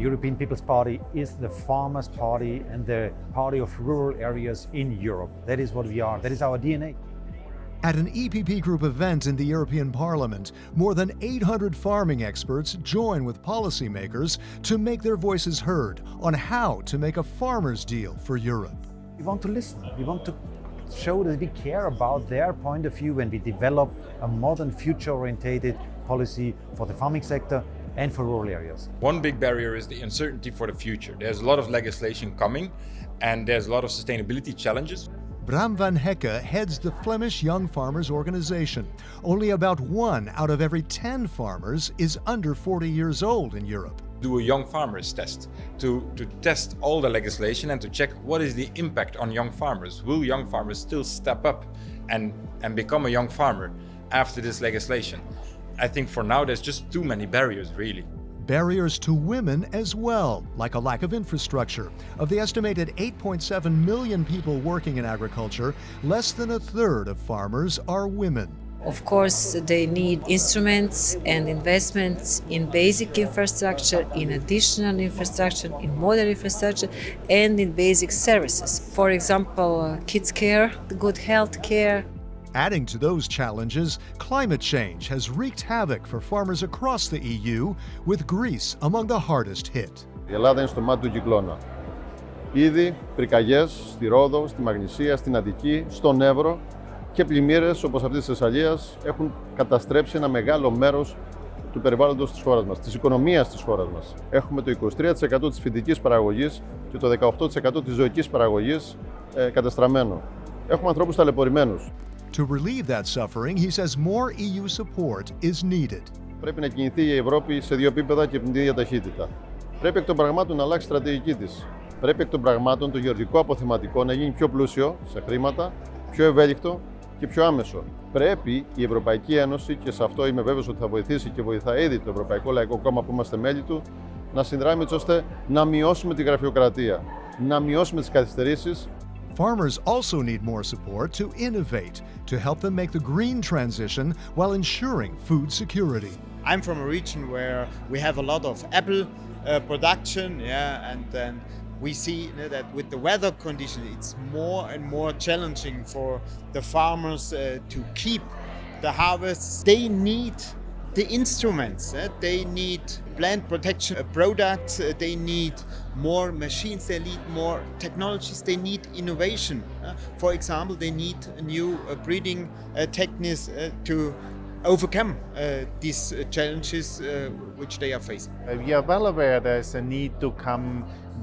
European People's Party is the farmers' party and the party of rural areas in Europe. That is what we are. That is our DNA. At an EPP Group event in the European Parliament, more than 800 farming experts join with policymakers to make their voices heard on how to make a farmers' deal for Europe. We want to listen. We want to show that we care about their point of view when we develop a modern, future-oriented policy for the farming sector and for rural areas. One big barrier is the uncertainty for the future. There's a lot of legislation coming and there's a lot of sustainability challenges. Bram van Hecke heads the Flemish Young Farmers Organization. Only about 1 out of every 10 farmers is under 40 years old in Europe. Do a young farmers test to test all the legislation and to check what is the impact on young farmers. Will young farmers still step up and become a young farmer after this legislation? I think for now there's just too many barriers, really. Barriers to women as well, like a lack of infrastructure. Of the estimated 8.7 million people working in agriculture, less than a third of farmers are women. Of course, they need instruments and investments in basic infrastructure, in additional infrastructure, in modern infrastructure, and in basic services. For example, kids care, good health care. Adding to those challenges, climate change has wreaked havoc for farmers across the EU, with Greece among the hardest hit. Η Ελλάδα είναι στο μάτι του κυκλώνα. Ήδη πυρκαγιές στη Ρόδο, στη Μαγνησία, στην Αττική, στον Εύρο και πλημμύρες όπως αυτή της Θεσσαλίας έχουν καταστρέψει ένα μεγάλο μέρος του περιβάλλοντος της χώρας μας, της οικονομίας της χώρας μας. Έχουμε το 23% της φυτικής παραγωγής και το 18% της ζωικής παραγωγής καταστραμμένο. Έχουμε ανθρώπους ταλαιπωρημένους. To relieve that suffering, he says more EU support is needed. Πρέπει να κινηθεί η Ευρώπη σε 2 επίπεδα και με την ίδια ταχύτητα. Πρέπει εκ των πραγμάτων να αλλάξει στρατηγική της. Πρέπει εκ των πραγμάτων το γεωργικό αποθεματικό να γίνει πιο πλούσιο σε χρήματα, πιο ευέλικτο και πιο άμεσο. Πρέπει η Ευρωπαϊκή Ένωση, και σε αυτό είμαι βέβαιος ότι θα βοηθήσει και βοηθά ήδη το Ευρωπαϊκό Λαϊκό Κόμμα που είμαστε μέλη του, να συνδράμει έτσι ώστε να μειώσουμε τη γραφειοκρατία, να μειώσουμε τις καθυστερήσεις. Farmers also need more support to innovate, to help them make the green transition while ensuring food security. I'm from a region where we have a lot of apple production, and then we see that with the weather condition, it's more and more challenging for the farmers to keep the harvests. They need the instruments, they need plant protection products, they need more machines, they need more technologies, they need innovation. For example, they need new breeding techniques to overcome these challenges which they are facing. We are well aware there's a need to come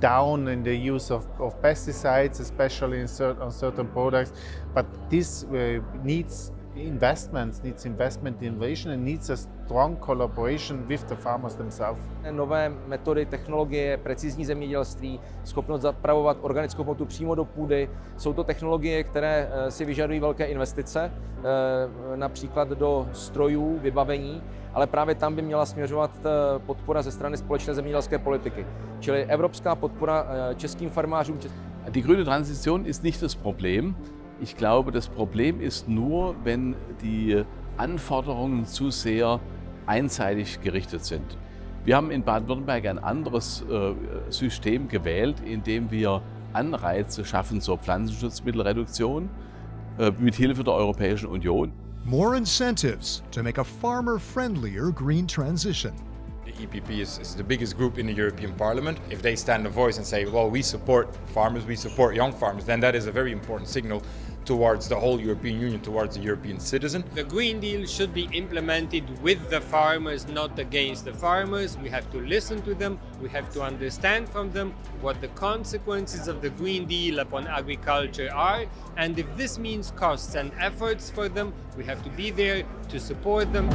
down in the use of pesticides, especially on certain products, but this needs investment innovation, and needs a strong collaboration with the farmers themselves. Nové metody, technologie, precizní zemědělství, schopnost zapravovat organickou hmotu přímo do půdy. Jsou to technologie, které si vyžadují velké investice, například do strojů, vybavení, ale právě tam by měla směřovat podpora ze strany společné zemědělské politiky. Čili evropská podpora českým farmářům. Die grüne Transition ist nicht das Problem. Ich glaube, das Problem ist nur, wenn die Anforderungen zu sehr einseitig gerichtet sind. Wir haben in Baden-Württemberg ein anderes System gewählt, in dem wir Anreize schaffen zur Pflanzenschutzmittelreduktion mit Hilfe der Europäischen Union. More incentives to make a farmer-friendlier green transition. The EPP is the biggest group in the European Parliament. If they stand a voice and say, well, we support farmers, we support young farmers, then that is a very important signal towards the whole European Union, towards the European citizen. The Green Deal should be implemented with the farmers, not against the farmers. We have to listen to them, we have to understand from them what the consequences of the Green Deal upon agriculture are, and if this means costs and efforts for them, we have to be there to support them.